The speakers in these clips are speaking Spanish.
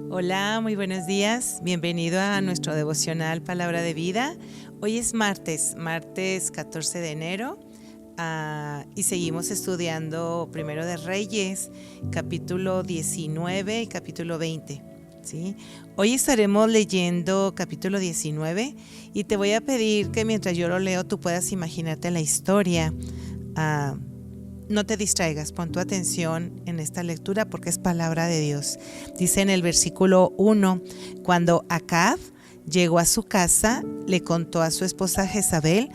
Hola, muy buenos días. Bienvenido a nuestro devocional Palabra de Vida. Hoy es martes 14 de enero y seguimos estudiando Primero de Reyes, capítulo 19 y capítulo 20. ¿Sí? Hoy estaremos leyendo capítulo 19 y te voy a pedir que mientras yo lo leo tú puedas imaginarte la historia. No te distraigas, pon tu atención en esta lectura porque es palabra de Dios. Dice en el versículo 1, cuando Acab llegó a su casa, le contó a su esposa Jezabel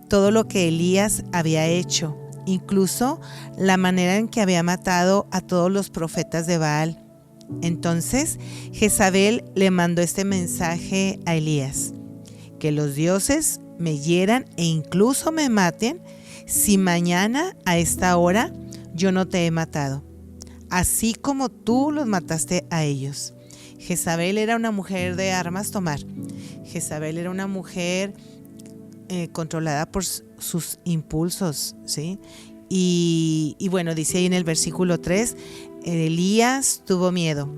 todo lo que Elías había hecho, incluso la manera en que había matado a todos los profetas de Baal. Entonces Jezabel le mandó este mensaje a Elías: que los dioses me hieran e incluso me maten si mañana a esta hora yo no te he matado, así como tú los mataste a ellos. Jezabel era una mujer de armas tomar. Jezabel era una mujer controlada por sus impulsos, ¿sí? Y bueno, dice ahí en el versículo 3, Elías tuvo miedo.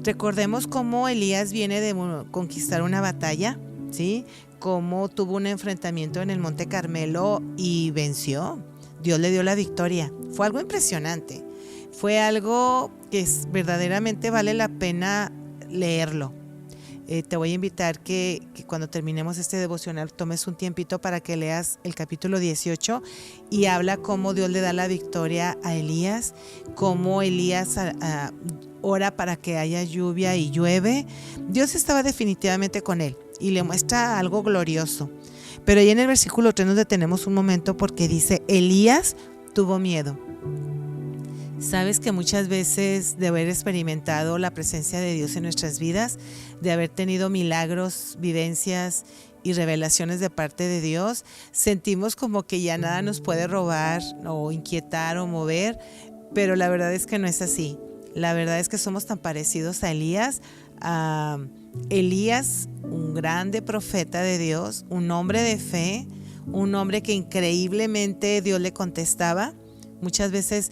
Recordemos cómo Elías viene de conquistar una batalla, ¿sí? Cómo tuvo un enfrentamiento en el Monte Carmelo y venció. Dios le dio la victoria. Fue algo impresionante. Fue algo que verdaderamente vale la pena leerlo. Te voy a invitar que cuando terminemos este devocional tomes un tiempito para que leas el capítulo 18 y habla cómo Dios le da la victoria a Elías, cómo Elías ora para que haya lluvia y llueve. Dios estaba definitivamente con él y le muestra algo glorioso. Pero ahí en el versículo 3 nos detenemos un momento porque dice, Elías tuvo miedo. Sabes que muchas veces de haber experimentado la presencia de Dios en nuestras vidas, de haber tenido milagros, vivencias y revelaciones de parte de Dios, sentimos como que ya nada nos puede robar o inquietar o mover, pero la verdad es que no es así. La verdad es que somos tan parecidos a Elías. Elías, un grande profeta de Dios, un hombre de fe, un hombre que increíblemente Dios le contestaba. Muchas veces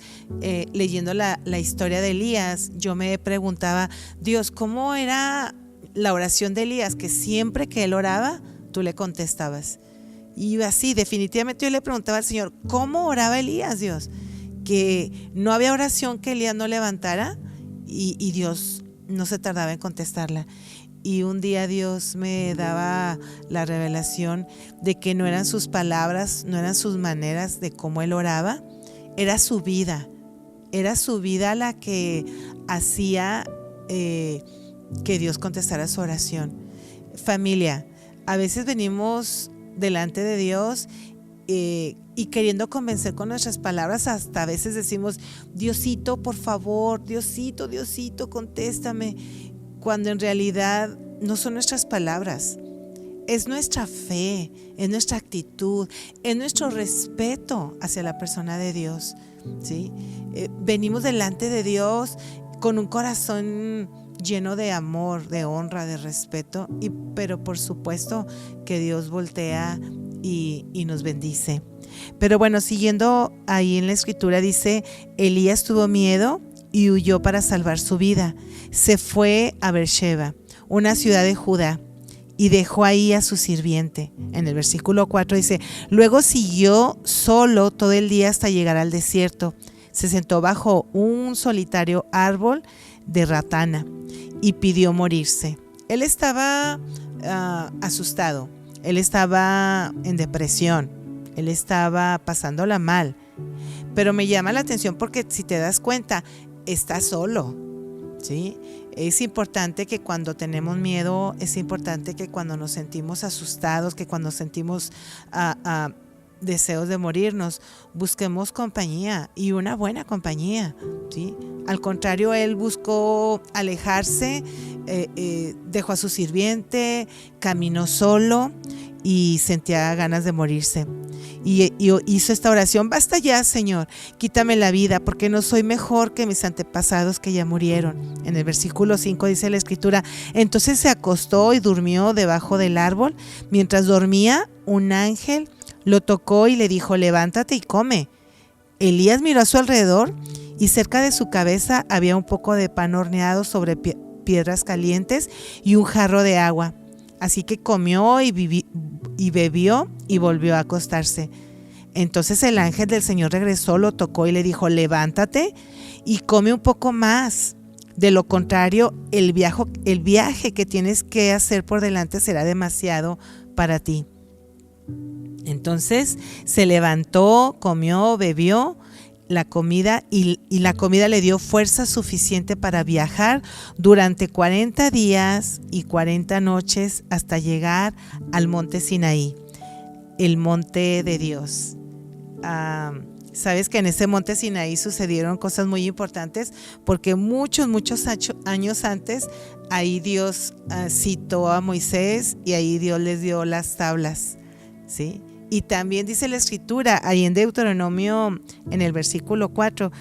leyendo la historia de Elías, yo me preguntaba, Dios, ¿cómo era la oración de Elías? Que siempre que él oraba, tú le contestabas. Y así, definitivamente yo le preguntaba al Señor, ¿cómo oraba Elías, Dios? Que no había oración que Elías no levantara y Dios no se tardaba en contestarla. Y un día Dios me daba la revelación de que no eran sus palabras, no eran sus maneras de cómo él oraba, era su vida la que hacía que Dios contestara su oración. Familia, a veces venimos delante de Dios y queriendo convencer con nuestras palabras, hasta a veces decimos, Diosito, por favor, Diosito, contéstame, cuando en realidad no son nuestras palabras. Es nuestra fe, es nuestra actitud, es nuestro respeto hacia la persona de Dios, ¿sí? Venimos delante de Dios con un corazón lleno de amor, de honra, de respeto, pero por supuesto que Dios voltea y nos bendice. Pero bueno, siguiendo ahí en la escritura dice, Elías tuvo miedo y huyó para salvar su vida. Se fue a Beersheba, una ciudad de Judá, y dejó ahí a su sirviente. En el versículo 4 dice, luego siguió solo todo el día hasta llegar al desierto. Se sentó bajo un solitario árbol de ratana y pidió morirse. Él estaba asustado, él estaba en depresión, él estaba pasándola mal. Pero me llama la atención porque si te das cuenta, está solo, ¿sí? Es importante que cuando tenemos miedo, es importante que cuando nos sentimos asustados, que cuando sentimos deseos de morirnos, busquemos compañía y una buena compañía, ¿sí? Al contrario, él buscó alejarse, dejó a su sirviente, caminó solo y sentía ganas de morirse. Y hizo esta oración, basta ya, Señor, quítame la vida, porque no soy mejor que mis antepasados que ya murieron. En el versículo 5 dice la escritura, entonces se acostó y durmió debajo del árbol. Mientras dormía, un ángel lo tocó y le dijo, levántate y come. Elías miró a su alrededor y cerca de su cabeza había un poco de pan horneado sobre piedras calientes y un jarro de agua. Así que comió y bebió y volvió a acostarse. Entonces el ángel del Señor regresó, lo tocó y le dijo: levántate y come un poco más. De lo contrario, el viaje que tienes que hacer por delante será demasiado para ti. Entonces se levantó, comió, bebió la comida y la comida le dio fuerza suficiente para viajar durante 40 días y 40 noches hasta llegar al monte Sinaí, el monte de Dios. Sabes que en ese monte Sinaí sucedieron cosas muy importantes, porque muchos años antes ahí Dios citó a Moisés y ahí Dios les dio las tablas, ¿sí? Y también dice la escritura ahí en Deuteronomio, en el versículo 4,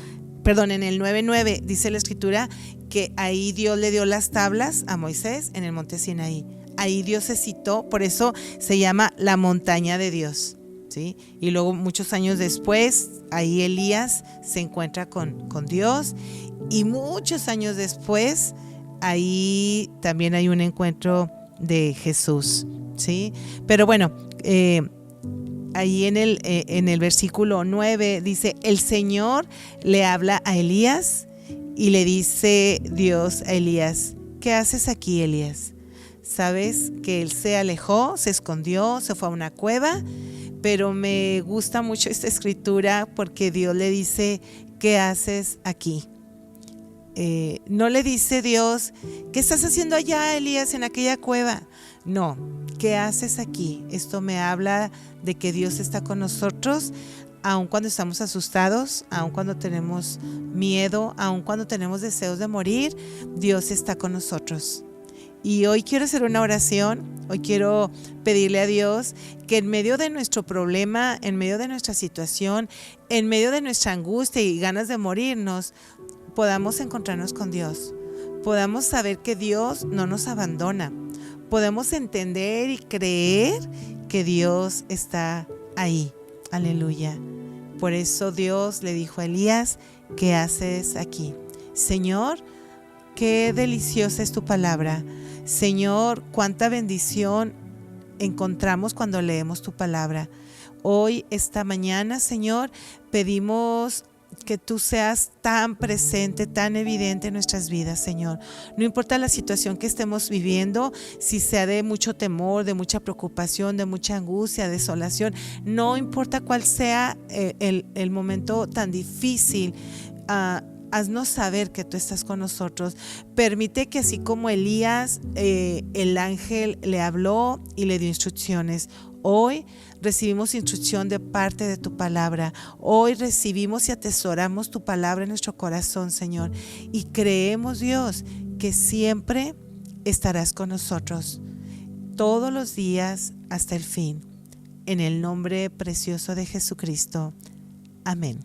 perdón, en el 9:9, dice la escritura que ahí Dios le dio las tablas a Moisés en el monte Sinaí. Ahí Dios se citó, por eso se llama la montaña de Dios, ¿sí? Y luego muchos años después, ahí Elías se encuentra con Dios, y muchos años después, ahí también hay un encuentro de Jesús, ¿sí? Pero bueno, ahí en el versículo 9 dice: el Señor le habla a Elías y le dice Dios a Elías: ¿qué haces aquí, Elías? Sabes que él se alejó, se escondió, se fue a una cueva, pero me gusta mucho esta escritura porque Dios le dice: ¿qué haces aquí? No le dice Dios: ¿qué estás haciendo allá, Elías, en aquella cueva? No, ¿qué haces aquí? Esto me habla de que Dios está con nosotros, aun cuando estamos asustados, aun cuando tenemos miedo, aun cuando tenemos deseos de morir, Dios está con nosotros. Y hoy quiero hacer una oración, hoy quiero pedirle a Dios que en medio de nuestro problema, en medio de nuestra situación, en medio de nuestra angustia y ganas de morirnos, podamos encontrarnos con Dios, podamos saber que Dios no nos abandona, podemos entender y creer que Dios está ahí. Aleluya. Por eso Dios le dijo a Elías: ¿qué haces aquí? Señor, qué deliciosa es tu palabra. Señor, cuánta bendición encontramos cuando leemos tu palabra. Hoy, esta mañana, Señor, pedimos que tú seas tan presente, tan evidente en nuestras vidas, Señor. No importa la situación que estemos viviendo, si sea de mucho temor, de mucha preocupación, de mucha angustia, desolación, no importa cuál sea el momento tan difícil, haznos saber que tú estás con nosotros. Permite que así como Elías, el ángel le habló y le dio instrucciones, hoy recibimos instrucción de parte de tu palabra. Hoy recibimos y atesoramos tu palabra en nuestro corazón, Señor. Y creemos, Dios, que siempre estarás con nosotros, todos los días hasta el fin. En el nombre precioso de Jesucristo. Amén.